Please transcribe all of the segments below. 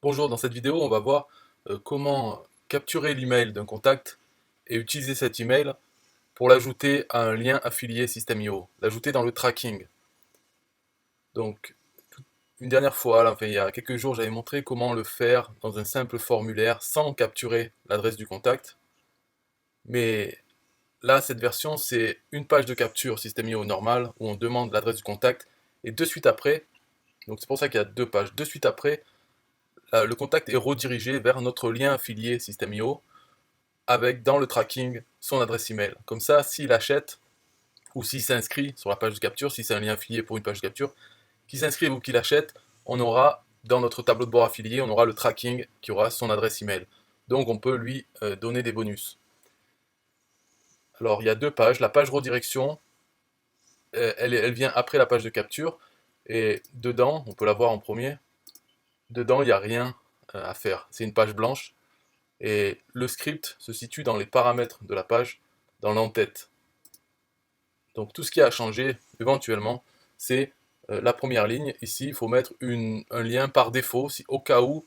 Bonjour, dans cette vidéo, on va voir comment capturer l'email d'un contact et utiliser cet email pour l'ajouter à un lien affilié System.io, l'ajouter dans le tracking. Donc, une dernière fois, là, enfin, il y a quelques jours, j'avais montré comment le faire dans un simple formulaire sans capturer l'adresse du contact. Mais là, cette version, c'est une page de capture System.io normale où on demande l'adresse du contact et de suite après, donc c'est pour ça qu'il y a deux pages, de suite après, le contact est redirigé vers notre lien affilié System.io avec dans le tracking son adresse email. Comme ça, s'il achète ou s'il s'inscrit sur la page de capture, si c'est un lien affilié pour une page de capture, qu'il s'inscrive ou qu'il achète, on aura dans notre tableau de bord affilié, on aura le tracking qui aura son adresse email. Donc on peut lui donner des bonus. Alors il y a deux pages. La page redirection, elle vient après la page de capture. Et dedans, on peut la voir en premier, dedans il n'y a rien à faire. C'est une page blanche. Et le script se situe dans les paramètres de la page, dans l'entête. Donc tout ce qui a changé éventuellement, c'est la première ligne. Ici, il faut mettre un lien par défaut, si au cas où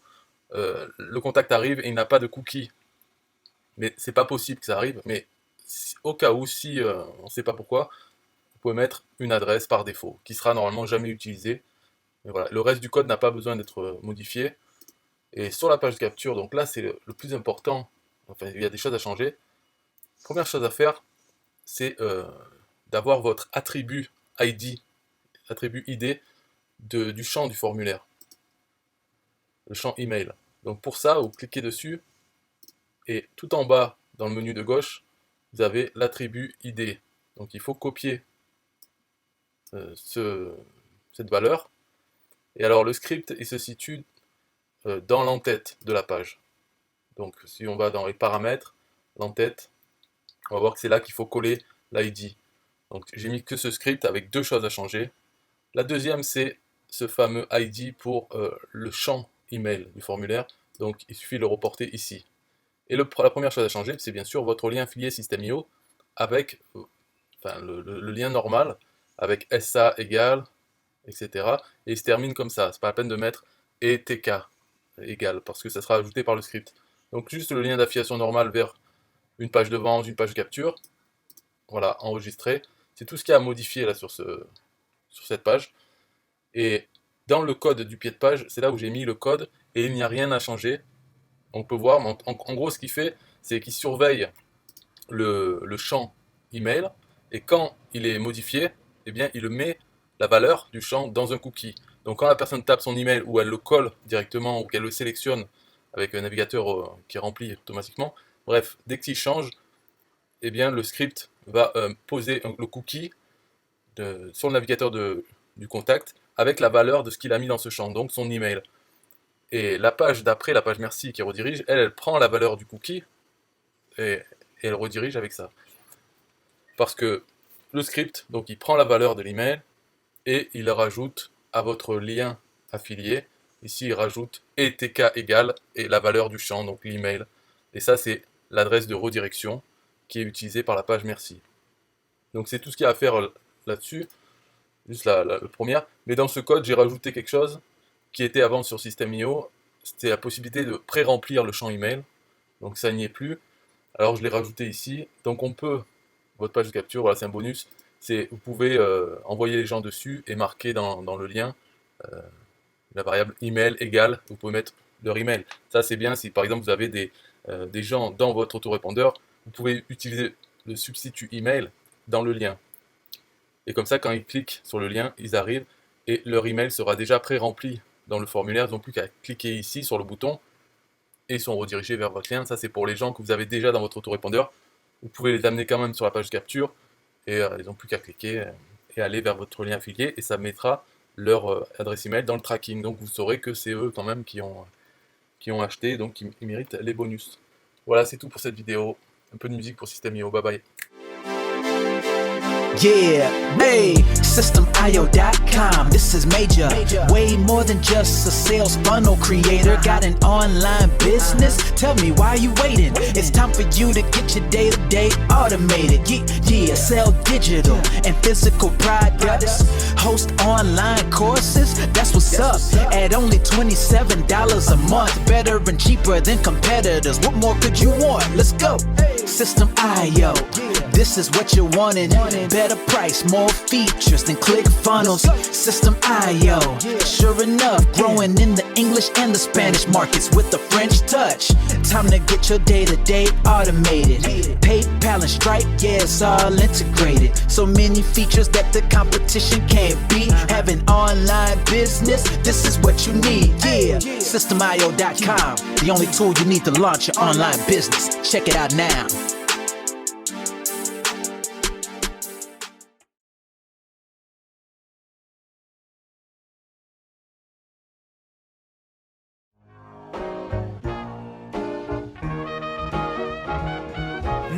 le contact arrive et il n'a pas de cookie. Mais c'est pas possible que ça arrive, mais au cas où, si on ne sait pas pourquoi, vous pouvez mettre une adresse par défaut, qui sera normalement jamais utilisée. Et voilà. Le reste du code n'a pas besoin d'être modifié. Et sur la page de capture, donc là c'est le plus important, enfin il y a des choses à changer. Première chose à faire, c'est d'avoir votre attribut ID, attribut ID du champ du formulaire, le champ email. Donc pour ça, vous cliquez dessus et tout en bas dans le menu de gauche, vous avez l'attribut ID. Donc il faut copier cette valeur. Et alors le script, il se situe dans l'entête de la page. Donc si on va dans les paramètres, l'entête, on va voir que c'est là qu'il faut coller l'ID. Donc j'ai mis que ce script avec deux choses à changer. La deuxième, c'est ce fameux ID pour le champ email du formulaire. Donc il suffit de le reporter ici. Et la première chose à changer, c'est bien sûr votre lien affilié System.io avec enfin, le lien normal, avec SA égale, etc. Et il se termine comme ça. C'est pas la peine de mettre ETK égale, parce que ça sera ajouté par le script. Donc juste le lien d'affiliation normal vers une page de vente, une page de capture. Voilà, enregistré. C'est tout ce qu'il y a à modifier là sur cette page. Et dans le code du pied de page, c'est là où j'ai mis le code et il n'y a rien à changer. On peut voir, en gros, ce qu'il fait, c'est qu'il surveille le champ email et quand il est modifié, eh bien, il met la valeur du champ dans un cookie. Donc, quand la personne tape son email ou elle le colle directement ou qu'elle le sélectionne avec un navigateur qui remplit automatiquement, bref, dès qu'il change, eh bien, le script va poser le cookie sur le navigateur du contact avec la valeur de ce qu'il a mis dans ce champ, donc son email. Et la page d'après, la page merci qui redirige, elle prend la valeur du cookie et elle redirige avec ça. Parce que le script, donc il prend la valeur de l'email et il rajoute à votre lien affilié. Ici, il rajoute ETK égale et la valeur du champ, donc l'email. Et ça, c'est l'adresse de redirection qui est utilisée par la page merci. Donc c'est tout ce qu'il y a à faire là-dessus, juste la première. Mais dans ce code, j'ai rajouté quelque chose qui était avant sur System.io, c'était la possibilité de pré-remplir le champ email. Donc ça n'y est plus. Alors je l'ai rajouté ici. Donc on peut, votre page de capture, voilà, c'est un bonus. Vous pouvez envoyer les gens dessus et marquer dans le lien la variable email égale, vous pouvez mettre leur email. Ça c'est bien si par exemple vous avez des gens dans votre autorépondeur, vous pouvez utiliser le substitut email dans le lien. Et comme ça, quand ils cliquent sur le lien, ils arrivent et leur email sera déjà pré-rempli dans le formulaire. Ils n'ont plus qu'à cliquer ici sur le bouton et ils sont redirigés vers votre lien. Ça, c'est pour les gens que vous avez déjà dans votre autorépondeur. Vous pouvez les amener quand même sur la page de capture et ils n'ont plus qu'à cliquer et aller vers votre lien affilié et ça mettra leur adresse email dans le tracking. Donc vous saurez que c'est eux quand même qui ont acheté, donc qui méritent les bonus. Voilà, c'est tout pour cette vidéo. Un peu de musique pour System.io. Bye bye. Yeah, hey, SystemIO.com, this is major. Way more than just a sales funnel creator. Got an online business? Tell me, why you waiting? It's time for you to get your day-to-day automated. Yeah, sell digital and physical products. Host online courses, that's what's up. At only $27 a month. Better and cheaper than competitors. What more could you want? Let's go. System.io, this is what you're wanting. Better price, more features than ClickFunnels. System.io, sure enough, growing in the English and the Spanish markets with the French touch. Time to get your day-to-day automated. PayPal and Stripe, yeah, it's all integrated. So many features that the competition can't beat. Have an online business, this is what you need. Yeah, SystemIO.com, the only tool you need to launch your online business. Check it out now.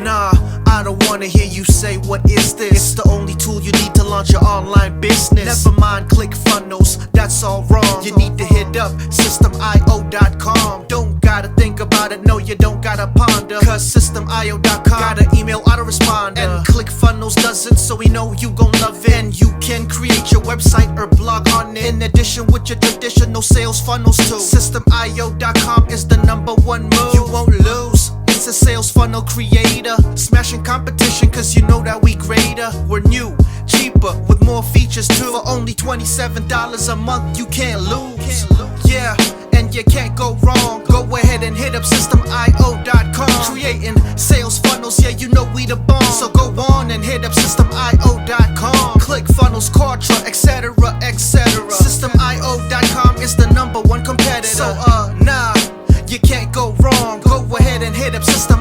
Nah, I don't wanna hear you say what is this. It's the only tool you need to launch your online business. Never mind ClickFunnels, that's all wrong. You need to hit up SystemIO.com. Don't gotta think about it, no you don't gotta ponder. Cause SystemIO.com got an email autoresponder. And ClickFunnels doesn't, so we know you gon' love it. And you can create your website or blog on it. In addition with your traditional sales funnels too. SystemIO.com is the #1 move. You won't lose. It's a sales funnel creator, smashing competition cause you know that we greater. We're new, cheaper, with more features too. For only $27 a month, you can't lose. Yeah, and you can't go wrong. Go ahead and hit up SystemIO.com. Creating sales funnels, yeah, you know we the bomb. So go on and hit up SystemIO.com. ClickFunnels, Kartra, etc, etc. SystemIO.com is the #1 competitor. So nah, you can't go wrong. Go ahead and hit up SystemIO.com.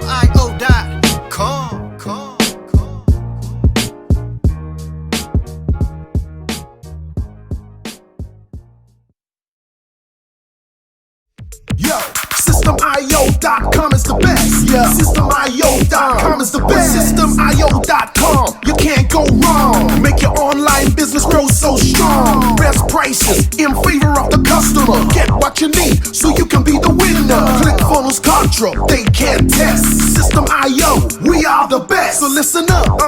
Yo, SystemIO.com is the best. Yeah, SystemIO.com is the best. SystemIO.com, you can't go wrong. Make your online business grow so strong. Best prices in favor of the customer. Get what you need so you can be the winner. ClickFunnels, Kartra, they can't test. System.io, we are the best. So listen up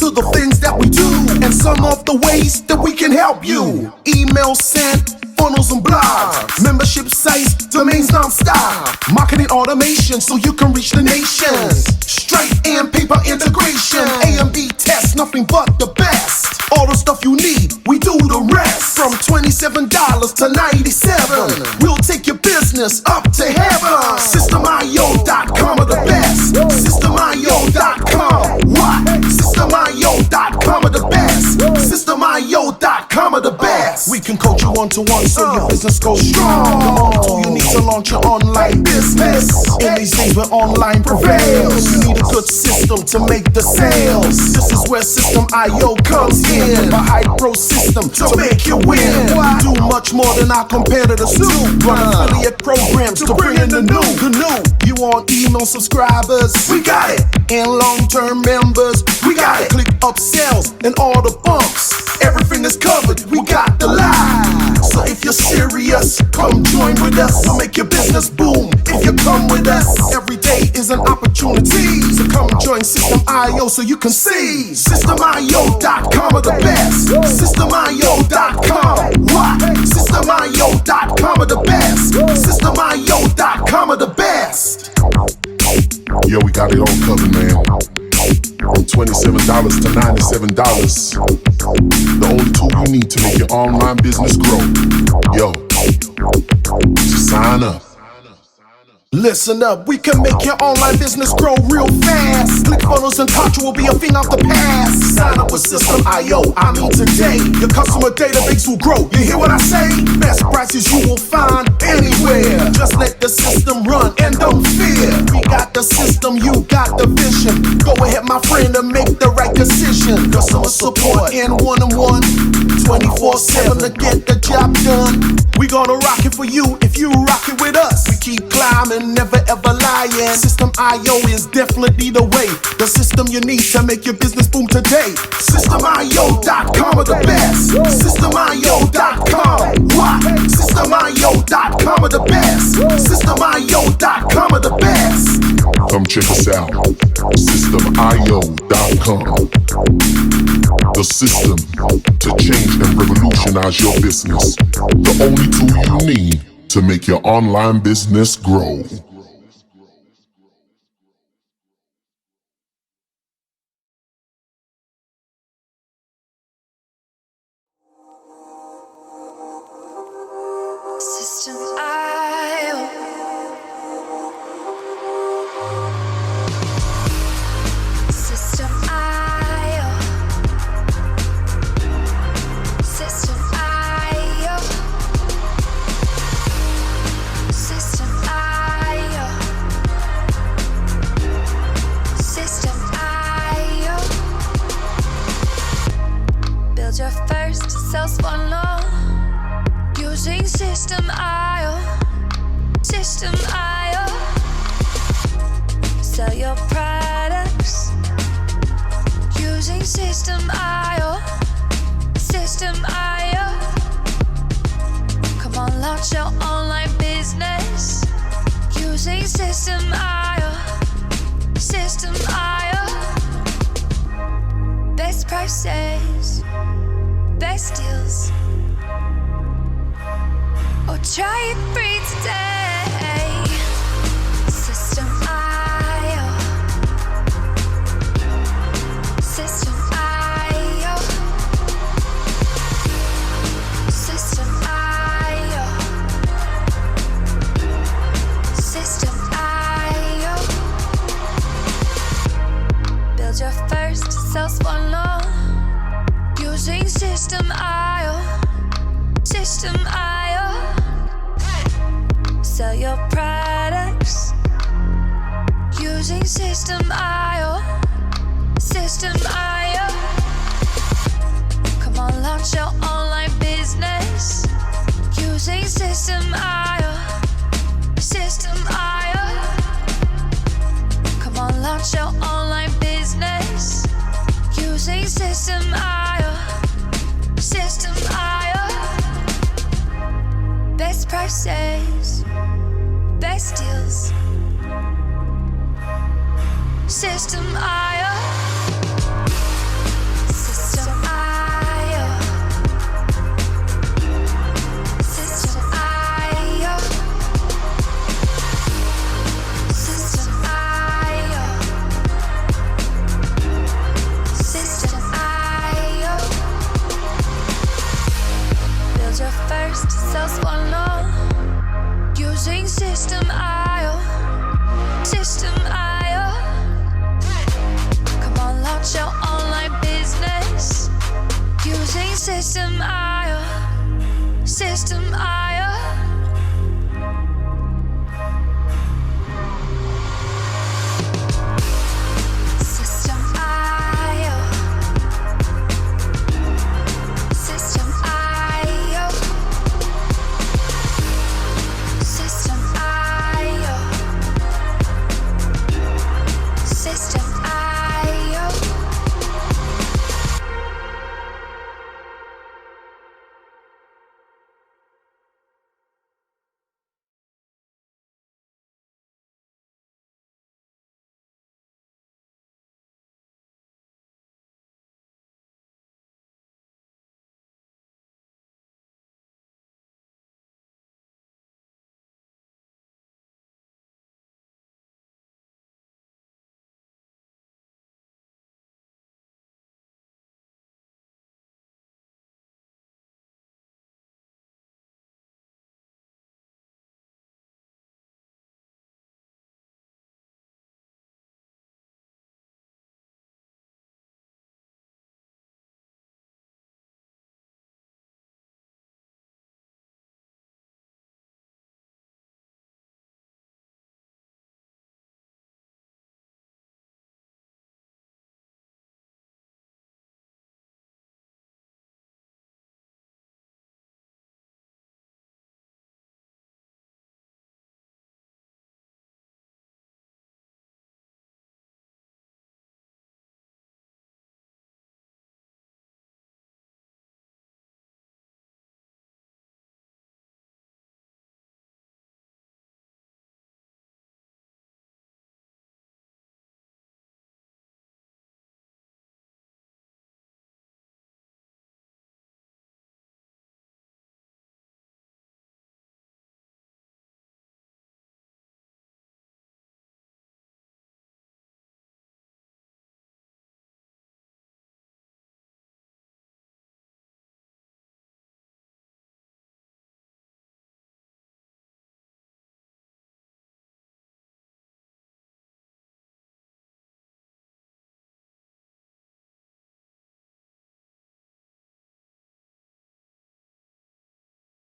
to the things that we do and some of the ways that we can help you. Email sent, funnels and blogs, membership sites, domains non-stop, marketing automation so you can reach the nations. Stripe and paper integration, A and B tests, nothing but the best. All the stuff you need, we do the rest. From $27 to $97, we'll take your business up to heaven. SystemIO.com are the best. SystemIO.com, what? SystemIO.com are the best. SystemIO.com are the best. We can coach you one-to-one so your business goes strong. The only tool you need to launch your online business. In these days where online prevails, you need a good system to make the sales. This is where System.io comes in. A high-pro system to make you win. We do much more than our competitors do. Run affiliate programs to bring in the new. You want email subscribers? We got it. And long-term members? We got it. Click upsells and all the bumps. Everything is covered. We got the line. So if you're serious, come join with us. We'll make your business boom if you come with us. Every day is an opportunity. So come join System.io so you can see. SystemIO.com are the best. SystemIO.com, what? SystemIO.com are the best. SystemIO.com are the best. Yo, we got it all covered, man. From $27 to $97. The only tool you need to make your online business grow. Yo, just sign up. Listen up, we can make your online business grow real fast. ClickFunnels and Kartra will be a thing of the past. Sign up with System.io, I mean today. Your customer database will grow, you hear what I say? Best prices you will find anywhere. Just let the system run and don't fear. We got the system, you got the vision. Go ahead my friend and make the right decision. Customer support and one-on-one, 24/7 to get the job done. We gonna rock it for you if you rock it with us. We keep climbing, never ever lie. high-end. System IO is definitely the way. The system you need to make your business boom today. SystemIO.com are the best. SystemIO.com. What? SystemIO.com are the best. SystemIO.com are the best. Come check us out. SystemIO.com. The system to change and revolutionize your business. The only tool you need to make your online business grow. System IO. System IO. System IO. System IO. System IO. Build your first sales funnel using System IO. System IO. Sell your products using System IO. System IO. Come on, launch your online business using System IO. System IO. Best prices, best deals. Oh, try it free today. System IO. System IO. System IO. System IO. Build your first sales funnel using System IO. System IO. Sell your products using System IO. System IO. Come on, launch your online business using System IO. System IO. Come on, launch your online business using System IO. System IO. Best prices,